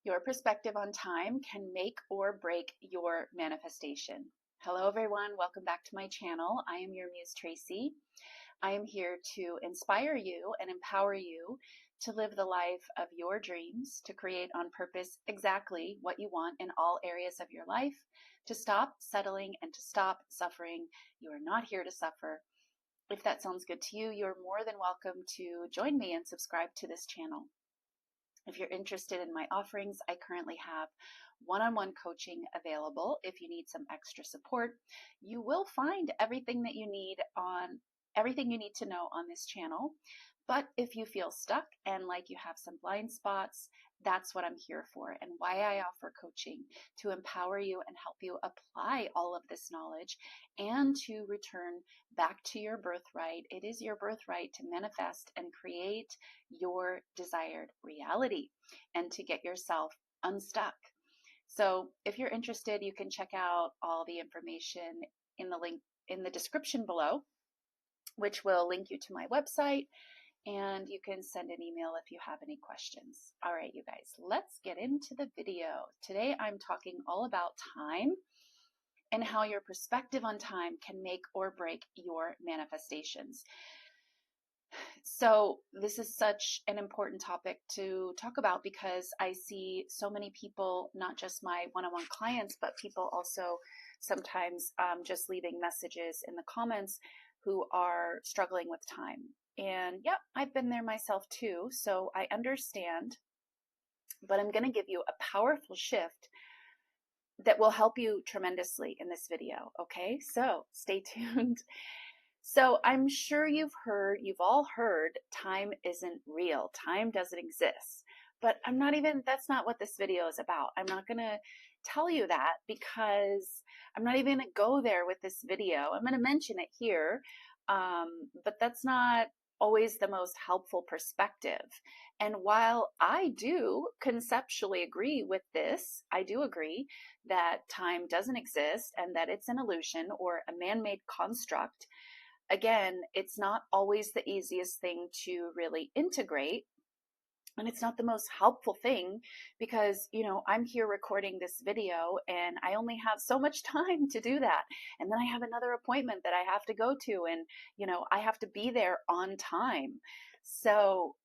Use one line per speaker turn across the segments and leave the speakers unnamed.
Your perspective on time can make or break your manifestation. Hello, everyone. Welcome back to my channel. I am your Muse, Tracy. I am here to inspire you and empower you to live the life of your dreams, to create on purpose exactly what you want in all areas of your life, to stop settling and to stop suffering. You are not here to suffer. If that sounds good to you, you're more than welcome to join me and subscribe to this channel. If you're interested in my offerings, I currently have one-on-one coaching available. If you need some extra support, you will find everything you need to know on this channel. But if you feel stuck and like you have some blind spots, that's what I'm here for and why I offer coaching, to empower you and help you apply all of this knowledge and to return back to your birthright. It is your birthright to manifest and create your desired reality and to get yourself unstuck. So if you're interested, you can check out all the information in the link in the description below, which will link you to my website, and you can send an email if you have any questions. All right, you guys, let's get into the video. Today I'm talking all about time and how your perspective on time can make or break your manifestations. So this is such an important topic to talk about because I see so many people, not just my one-on-one clients, but people also sometimes just leaving messages in the comments who are struggling with time. And yep, I've been there myself too, so I understand, but I'm going to give you a powerful shift that will help you tremendously in this video, okay? So stay tuned. So I'm sure you've all heard, time isn't real. Time doesn't exist. But that's not what this video is about. I'm not going to tell you that because I'm not even going to go there with this video. I'm going to mention it here, but that's not always the most helpful perspective. And while I do conceptually agree with this, I do agree that time doesn't exist and that it's an illusion or a man-made construct. Again, it's not always the easiest thing to really integrate, and it's not the most helpful thing because, I'm here recording this video and I only have so much time to do that. And then I have another appointment that I have to go to, and, I have to be there on time. So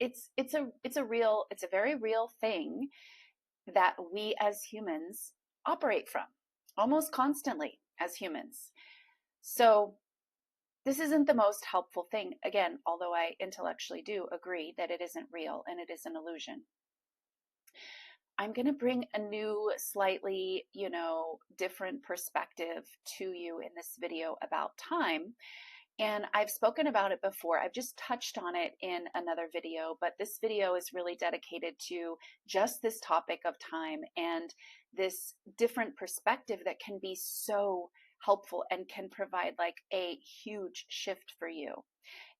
it's a very real thing that we as humans operate from almost constantly as humans. So this isn't the most helpful thing, again, although I intellectually do agree that it isn't real and it is an illusion. I'm going to bring a new, slightly, different perspective to you in this video about time. And I've spoken about it before. I've just touched on it in another video, but this video is really dedicated to just this topic of time and this different perspective that can be so helpful and can provide like a huge shift for you.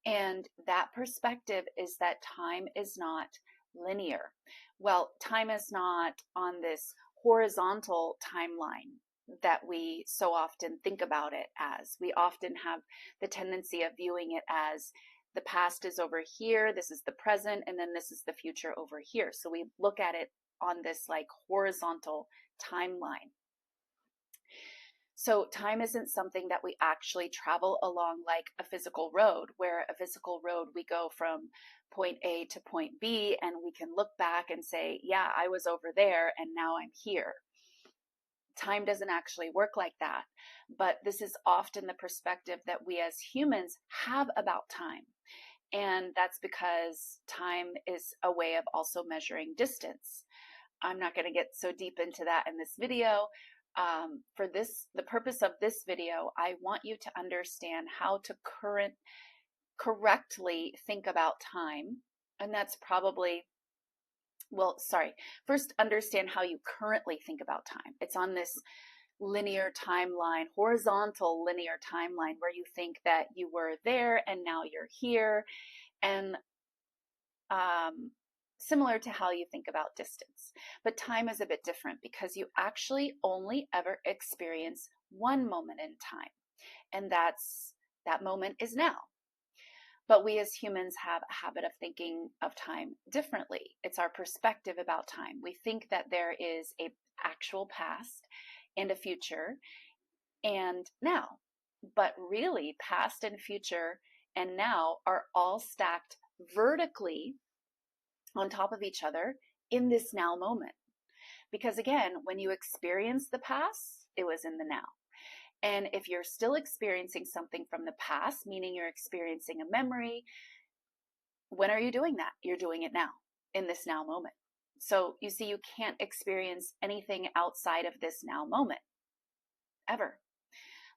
And that perspective is that time is not linear. Well, time is not on this horizontal timeline that we so often think about it as. We often have the tendency of viewing it as the past is over here, this is the present, and then this is the future over here. So we look at it on this like horizontal timeline. So time isn't something that we actually travel along like a physical road, where a physical road we go from point A to point B and we can look back and say, yeah, I was over there and now I'm here. Time doesn't actually work like that, but this is often the perspective that we as humans have about time. And that's because time is a way of also measuring distance. I'm not going to get so deep into that in this video. For the purpose of this video, I want you to understand how to correctly think about time. And that's probably, first understand how you currently think about time. It's on this linear timeline, horizontal linear timeline, where you think that you were there and now you're here. And similar to how you think about distance. But time is a bit different because you actually only ever experience one moment in time. And that moment is now. But we as humans have a habit of thinking of time differently. It's our perspective about time. We think that there is a actual past and a future and now. But really, past and future and now are all stacked vertically on top of each other in this now moment. Because again, when you experience the past, it was in the now. And if you're still experiencing something from the past, meaning you're experiencing a memory, when are you doing that? You're doing it now, in this now moment. So you see, you can't experience anything outside of this now moment, ever.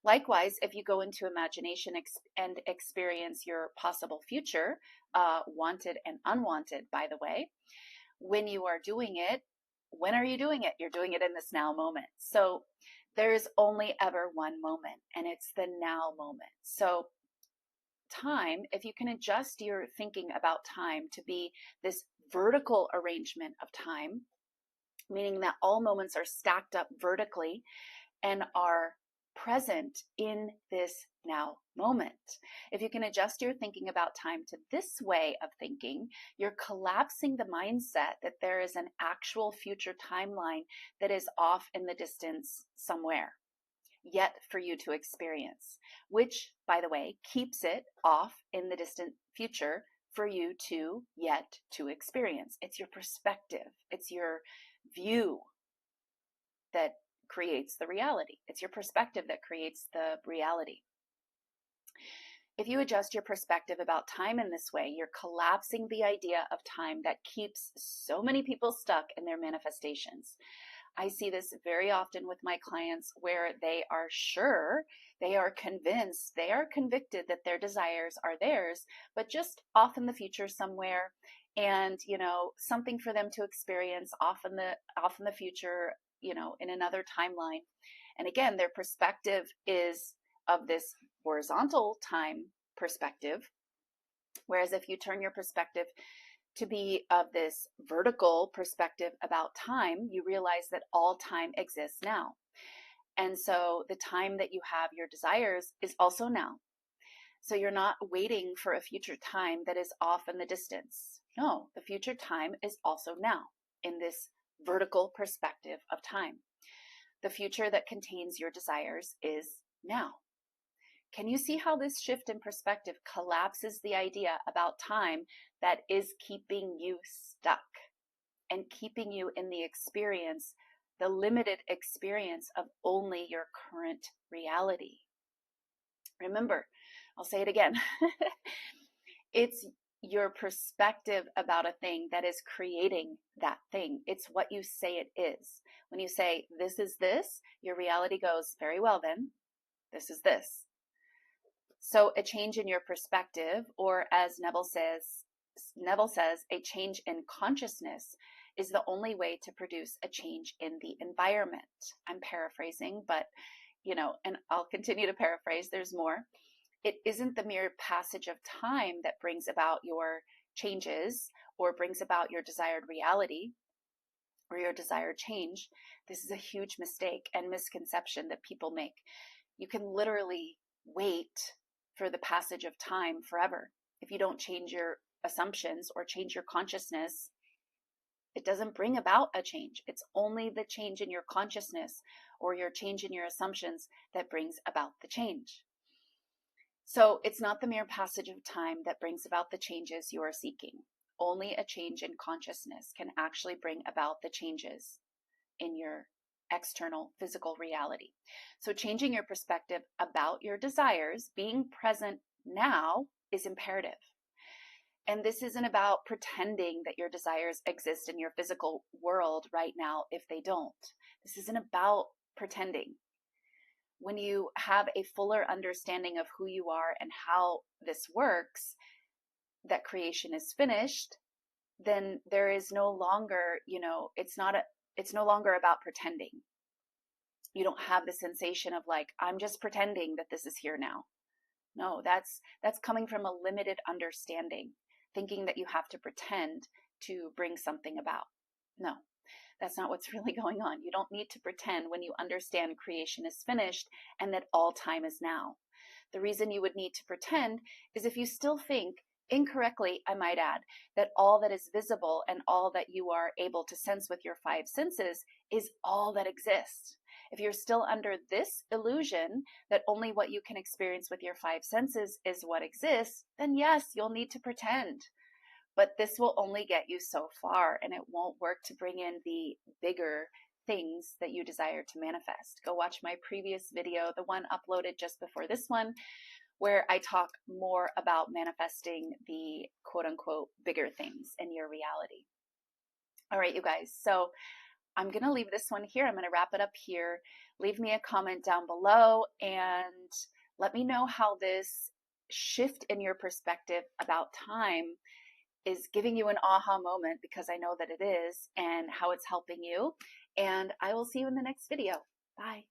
Likewise, if you go into imagination and experience your possible future, wanted and unwanted, by the way, when you are doing it, when are you doing it? You're doing it in this now moment. So there's only ever one moment, and it's the now moment. So time, if you can adjust your thinking about time to be this vertical arrangement of time, meaning that all moments are stacked up vertically and are present in this now moment. If you can adjust your thinking about time to this way of thinking, you're collapsing the mindset that there is an actual future timeline that is off in the distance somewhere, yet for you to experience, which, by the way, keeps it off in the distant future for you to yet to experience. It's your perspective. It's your view that creates the reality. It's your perspective that creates the reality. If you adjust your perspective about time in this way, you're collapsing the idea of time that keeps so many people stuck in their manifestations. I see this very often with my clients where they are sure, they are convinced, they are convicted that their desires are theirs, but just off in the future somewhere, and something for them to experience off in the future, in another timeline. And again, their perspective is of this horizontal time perspective, whereas if you turn your perspective to be of this vertical perspective about time, you realize that all time exists now. And so the time that you have your desires is also now. So you're not waiting for a future time that is off in the distance. No, the future time is also now in this vertical perspective of time. The future that contains your desires is now. Can you see how this shift in perspective collapses the idea about time that is keeping you stuck and keeping you in the experience, the limited experience of only your current reality? Remember, I'll say it again. It's your perspective about a thing that is creating that thing. It's what you say it is. When you say, this is this, your reality goes, very well then, this is this. So a change in your perspective, or as Neville says, a change in consciousness is the only way to produce a change in the environment. I'm paraphrasing, but and I'll continue to paraphrase, there's more. It isn't the mere passage of time that brings about your changes or brings about your desired reality or your desired change. This is a huge mistake and misconception that people make. You can literally wait for the passage of time forever. If you don't change your assumptions or change your consciousness, it doesn't bring about a change. It's only the change in your consciousness or your change in your assumptions that brings about the change. So it's not the mere passage of time that brings about the changes you are seeking. Only a change in consciousness can actually bring about the changes in your external physical reality. So changing your perspective about your desires, being present now, is imperative. And this isn't about pretending that your desires exist in your physical world right now if they don't. This isn't about pretending. When you have a fuller understanding of who you are and how this works, that creation is finished, then there is no longer, it's no longer about pretending. You don't have the sensation of like, I'm just pretending that this is here now. No, that's coming from a limited understanding, thinking that you have to pretend to bring something about. No, that's not what's really going on. You don't need to pretend when you understand creation is finished and that all time is now. The reason you would need to pretend is if you still think, incorrectly, I might add, that all that is visible and all that you are able to sense with your five senses is all that exists. If you're still under this illusion that only what you can experience with your five senses is what exists, then yes, you'll need to pretend. But this will only get you so far, and it won't work to bring in the bigger things that you desire to manifest. Go watch my previous video, the one uploaded just before this one, where I talk more about manifesting the quote unquote bigger things in your reality. All right, you guys. So I'm going to leave this one here. I'm going to wrap it up here. Leave me a comment down below and let me know how this shift in your perspective about time is giving you an aha moment, because I know that it is, and how it's helping you. And I will see you in the next video. Bye.